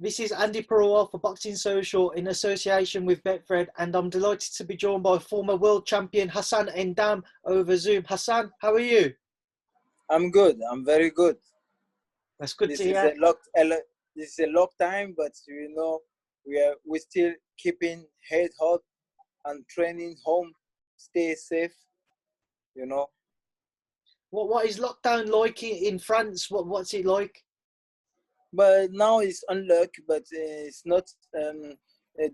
This is Andi Purewal for Boxing Social in association with Betfred, and I'm delighted to be joined by former world champion Hassan Endam over Zoom. Hassan, how are you? I'm good. I'm very good. That's good This to is hear. this is a long time, but we still keeping head hot and training home, stay safe. You know, What is lockdown like in France? What's it like? but now it's unluck, but it's not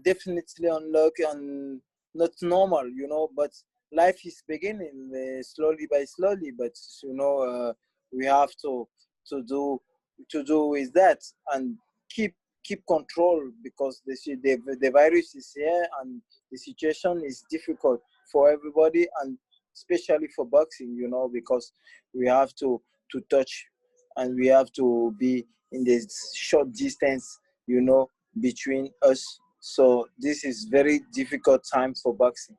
definitely unluck and not normal. But life is beginning slowly by slowly. But we have to do to do with that and keep control because the virus is here and the situation is difficult for everybody and especially for boxing. Because we have to touch and we have to be in this short distance, between us. So this is very difficult time for boxing.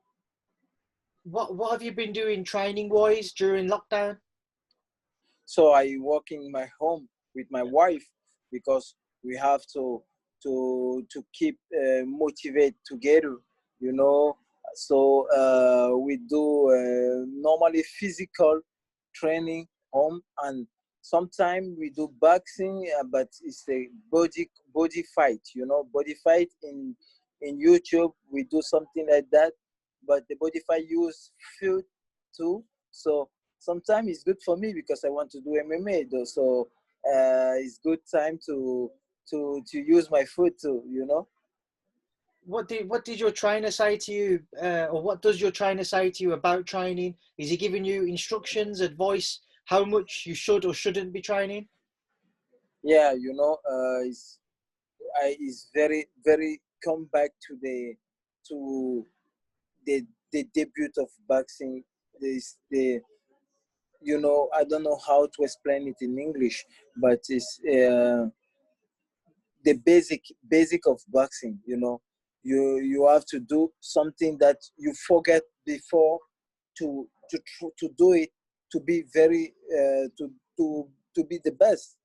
What have you been doing training wise during lockdown? So I work in my home with my wife because we have to keep motivate together, you know. So we do normally physical training home and sometimes we do boxing, but it's a body fight, body fight in YouTube. We do something like that, but the body fight use field too. So sometimes it's good for me because I want to do MMA though. So it's good time to use my foot too. What did your trainer say to you, or what does your trainer say to you about training? Is he giving you instructions, advice, how much you should or shouldn't be training? Yeah, it's very very come back to the debut of boxing. This the I don't know how to explain it in English, but it's the basic of boxing. You have to do something that you forget before to do it, to be very to be the best.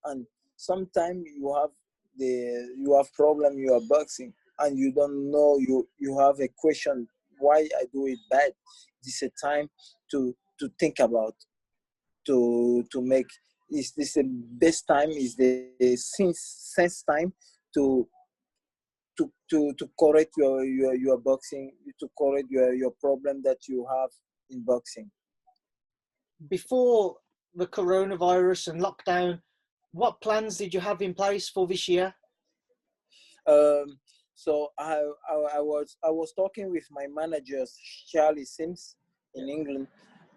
And sometimes you have problem, you are boxing and you don't know, you have a question why I do it bad. This is a time to think about, to make, is this the best time, is the sense time to to correct your boxing, to correct your problem that you have in boxing. Before the coronavirus and lockdown, what plans did you have in place for this year? So I was talking with my manager Charlie Sims in England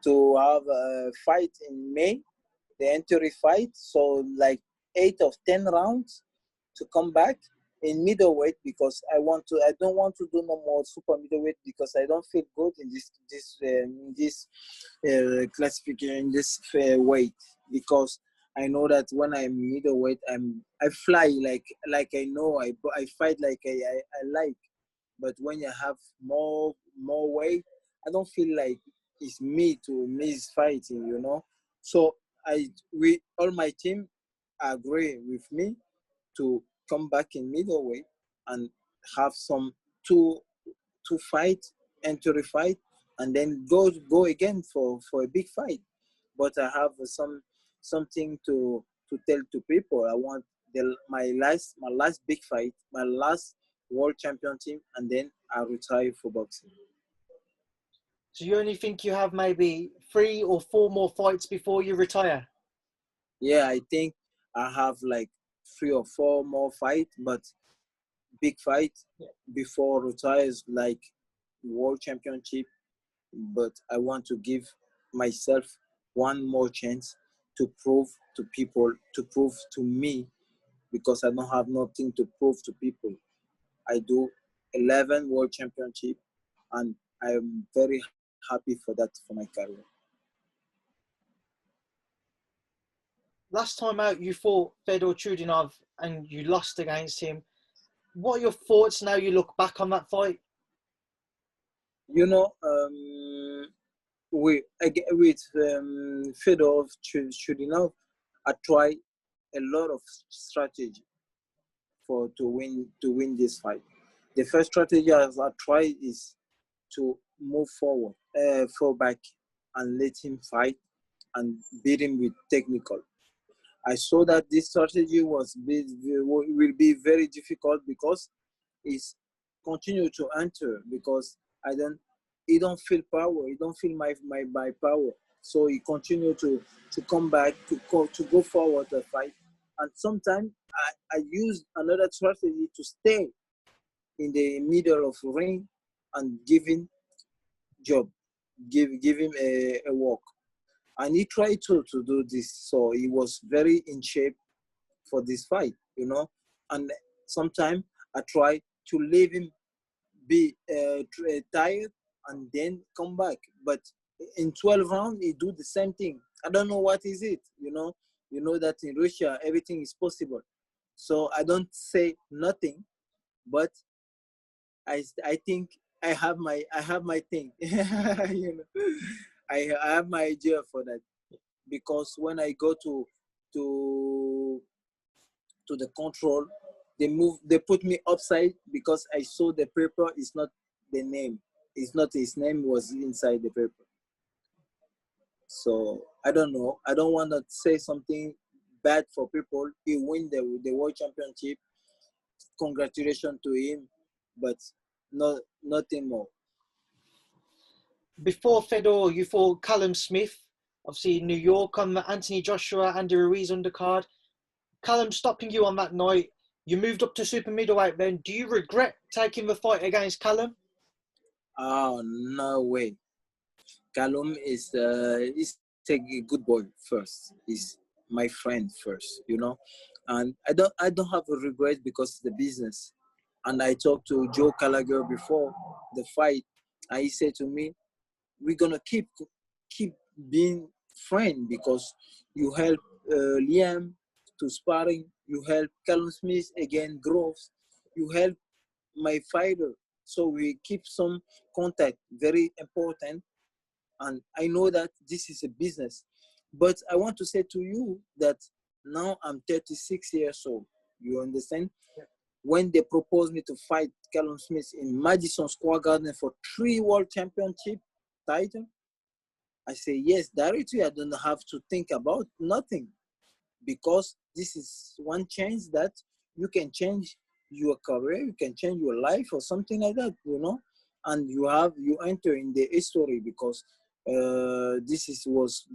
to have a fight in May, the entry fight. So like 8 of 10 rounds to come back in middleweight because I don't want to do no more super middleweight because I don't feel good in this classification, in this weight, because I know that when I'm middleweight I fly like I know I fight like I like, but when you have more weight I don't feel like it's me to miss fighting. So we all my team agree with me to come back in middleweight and have some two fight, entry fight, and then go again for a big fight. But I have something to tell to people. I want my last big fight, my last world champion team, and then I retire for boxing. So you only think you have maybe 3 or 4 more fights before you retire? Yeah, I think I have like 3 or 4 more fight, but big fight before retires, like world championship. But I want to give myself one more chance to prove to people, to prove to me, because I don't have nothing to prove to people. I do 11 world championship and I am very happy for that, for my career. Last time out, you fought Fedor Chudinov and you lost against him. What are your thoughts now you look back on that fight? You know, with Fedor Chudinov, I try a lot of strategy. for to win this fight. The first strategy I tried is to move forward, fall back, and let him fight and beat him with technical. I saw that this strategy will be very difficult because it's continue to enter because I don't he don't feel power, he don't feel my power. So he continue to come back to go forward the fight. And sometimes I use another strategy to stay in the middle of ring and give him job, give him a walk. And he tried to do this, so he was very in shape for this fight. And sometimes I try to leave him be tired and then come back. But in 12 rounds, he do the same thing. I don't know what is it. You know that in Russia everything is possible. So I don't say nothing, but I think I have my thing. I have my idea for that because when I go to to the control, they put me upside because I saw the paper is not the name. It's not his name was inside the paper. So I don't know. I don't want to say something bad for people. He win the world championship. Congratulations to him, but nothing more. Before Fedor, you fought Callum Smith, obviously in New York on the Anthony Joshua, Andy Ruiz undercard. Callum stopping you on that night. You moved up to super middleweight then. Do you regret taking the fight against Callum? Oh, no way. Callum is a good boy first. He's my friend first. And I don't have a regret because it's the business. And I talked to Joe Gallagher before the fight, and he said to me, "We're gonna keep being friends because you help Liam to sparring, you help Callum Smith again Groves, you help my fighter. So we keep some contact, very important. And I know that this is a business. But I want to say to you that now I'm 36 years old. You understand? When they proposed me to fight Callum Smith in Madison Square Garden for 3 world championship title, I say yes, directly. I don't have to think about nothing because this is one chance that you can change your career, you can change your life or something like that. And you enter in the history because this was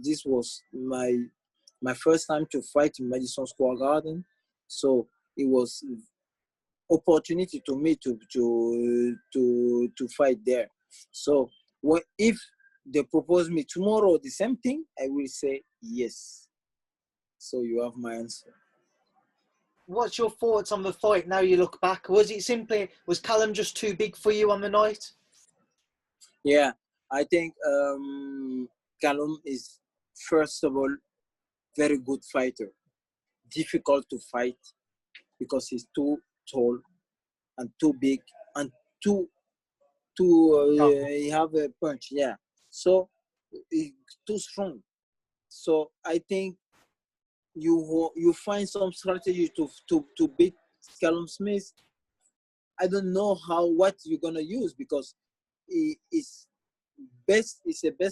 my first time to fight in Madison Square Garden, so it was opportunity to me to fight there. So if they propose me tomorrow the same thing, I will say yes. So you have my answer. What's your thoughts on the fight now you look back? Was Callum just too big for you on the night? Yeah, I think Callum is first of all very good fighter. Difficult to fight because he's too tall and too big and too he have a punch. Yeah, so he's too strong. So I think you find some strategy to beat Callum Smith. I don't know what you're gonna use because he is a best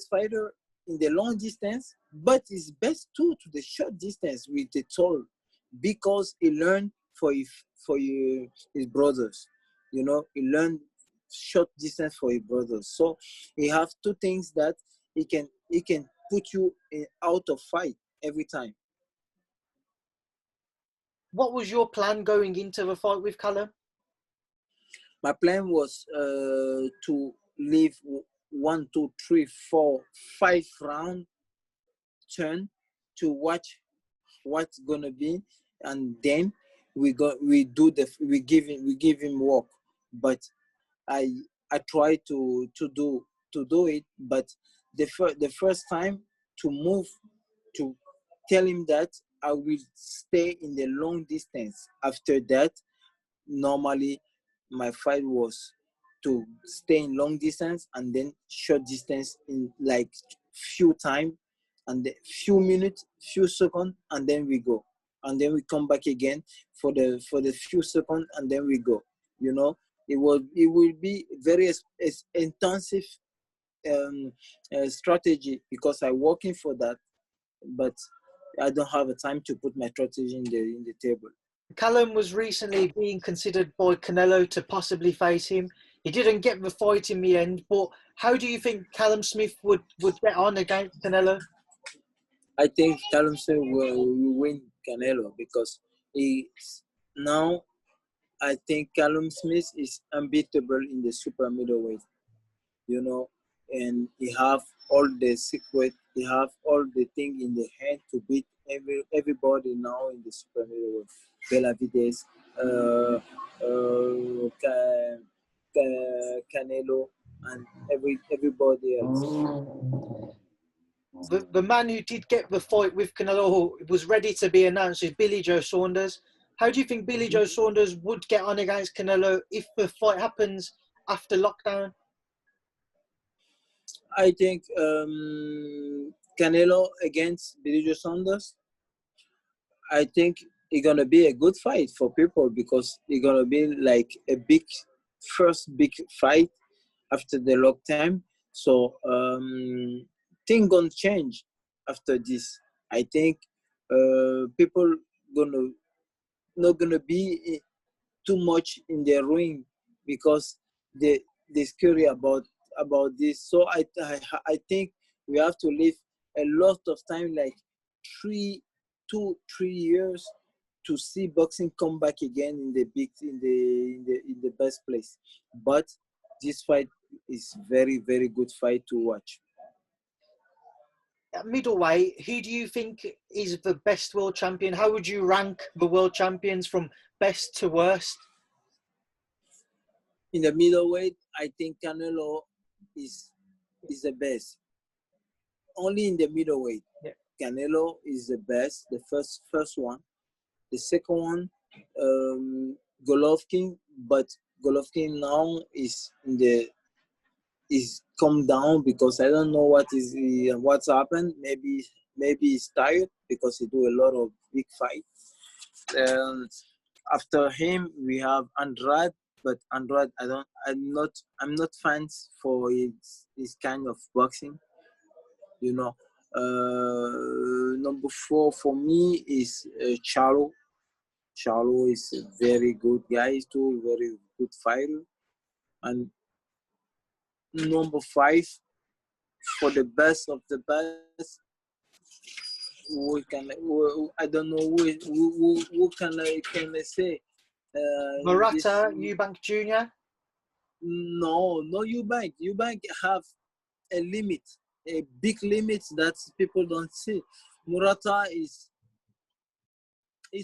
fighter in the long distance, but he's best too to the short distance with the tall because he learned his brothers. He learned short distance for his brothers. So he have two things that he can put you out of fight every time. What was your plan going into the fight with Callum? My plan was to leave 1, 2, 3, 4, 5 round turn to watch what's gonna be, and then we give him work. But I try to do it, but the first time to move to tell him that I will stay in the long distance. After that, normally my fight was to stay in long distance and then short distance in like few time and few minutes, few seconds, and then we go. and then we come back again for the few seconds, and then we go. You know, it will be very intensive strategy, because I'm working for that, but I don't have a time to put my strategy in the table. Callum was recently being considered by Canelo to possibly face him. He didn't get the fight in the end, but how do you think Callum Smith would get on against Canelo? I think Callum Smith will win Canelo, because now I think Callum Smith is unbeatable in the super middleweight, you know, and he have all the secret, he have all the thing in the hand to beat everybody now in the super middleweight. Benavides, Canelo, and everybody else. The man who did get the fight with Canelo, who was ready to be announced, is Billy Joe Saunders. How do you think Billy Joe Saunders would get on against Canelo if the fight happens after lockdown? I think Canelo against Billy Joe Saunders, I think it's gonna be a good fight for people, because it's gonna be like a first big fight after the long time. So things gonna change after this. I think people gonna not gonna be too much in the ring, because they scary about this. So I think we have to live a lot of time, like 3 years, to see boxing come back again in the best place. But this fight is very, very good fight to watch. At middleweight, who do you think is the best world champion? How would you rank the world champions from best to worst? In the middleweight, I think Canelo is the best. Only in the middleweight, Yeah. Canelo is the best. The first one. The second one, Golovkin, but Golovkin now is come down, because I don't know what's happened. Maybe he's tired, because he do a lot of big fights. And after him we have Andrade, but Andrade I'm not fans for his kind of boxing. You know, number 4 for me is Charlo. Charlo is a very good guy too, very good fighter. And number 5, for the best of the best, I don't know who can I say? Murata, Eubank Jr.? No, Eubank. Eubank have a limit, a big limit that people don't see. Murata is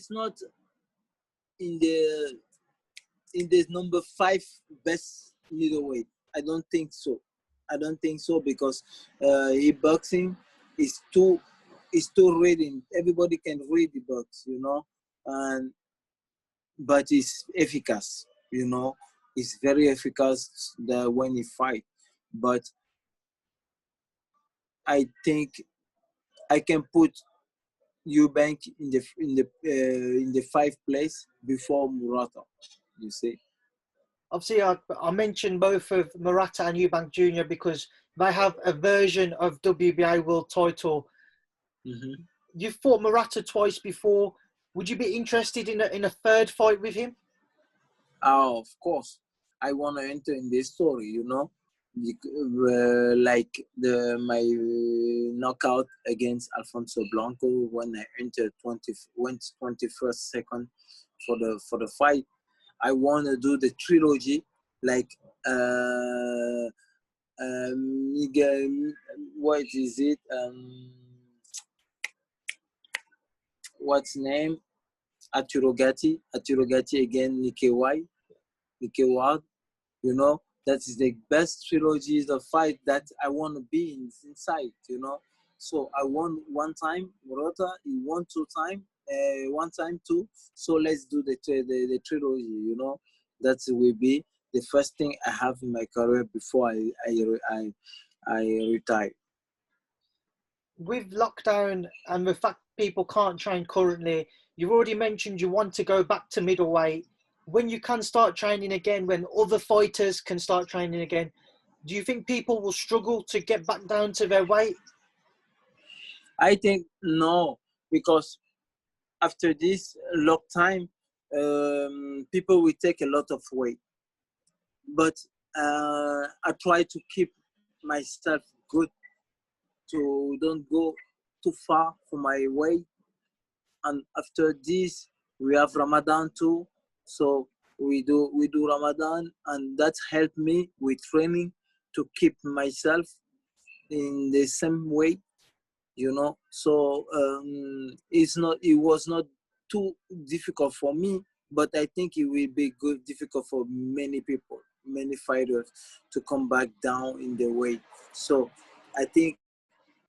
not in the number 5 best middleweight. I don't think so, because he boxing is too reading. Everybody can read the box, you know, but it's efficacious, you know. It's very efficacious when he fight. But I think I can put Eubank in the 5th place before Murata. You see. Obviously, I mentioned both of Murata and Eubank Jr. because they have a version of WBA world title. Mm-hmm. You've fought Murata twice before. Would you be interested in a third fight with him? Oh, of course. I want to enter in this story, you know, like my knockout against Alfonso Blanco, when I entered 21st second for the fight. I want to do the trilogy, like Miguel. What is it? What's name? Aturogati again, Nikkei Ward. You know, that is the best trilogy, the fight that I want to be inside. You know, so I won one time, Murata. He won 2 times. One time too. So let's do the trilogy. You know, that will be the first thing I have in my career before I retire. With lockdown and the fact people can't train currently, You've already mentioned you want to go back to middleweight. When you can start training again, when other fighters can start training again, do you think people will struggle to get back down to their weight? I think no, because after this long time, people will take a lot of weight. But I try to keep myself good to don't go too far for my weight. And after this, we have Ramadan too. So we do Ramadan, and that helped me with training to keep myself in the same way, So it was not too difficult for me, but I think it will be difficult for many people, many fighters, to come back down in the weight. So I think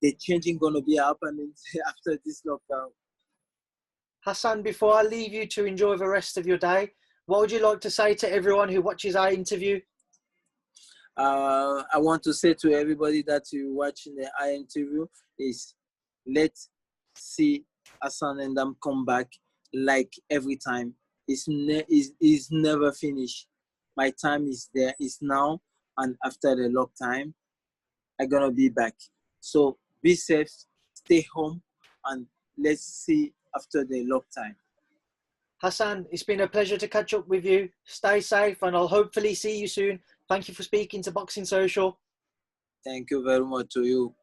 the changing gonna be happening after this lockdown. Hassan, before I leave you to enjoy the rest of your day, what would you like to say to everyone who watches our interview? I want to say to everybody that you watching the interview is, let's see Hassan and them come back like every time. It's never finished. My time is there, is now, and after the long time, I'm gonna be back. So be safe, stay home, and let's see after the long time. Hassan, it's been a pleasure to catch up with you. Stay safe, and I'll hopefully see you soon. Thank you for speaking to Boxing Social. Thank you very much to you.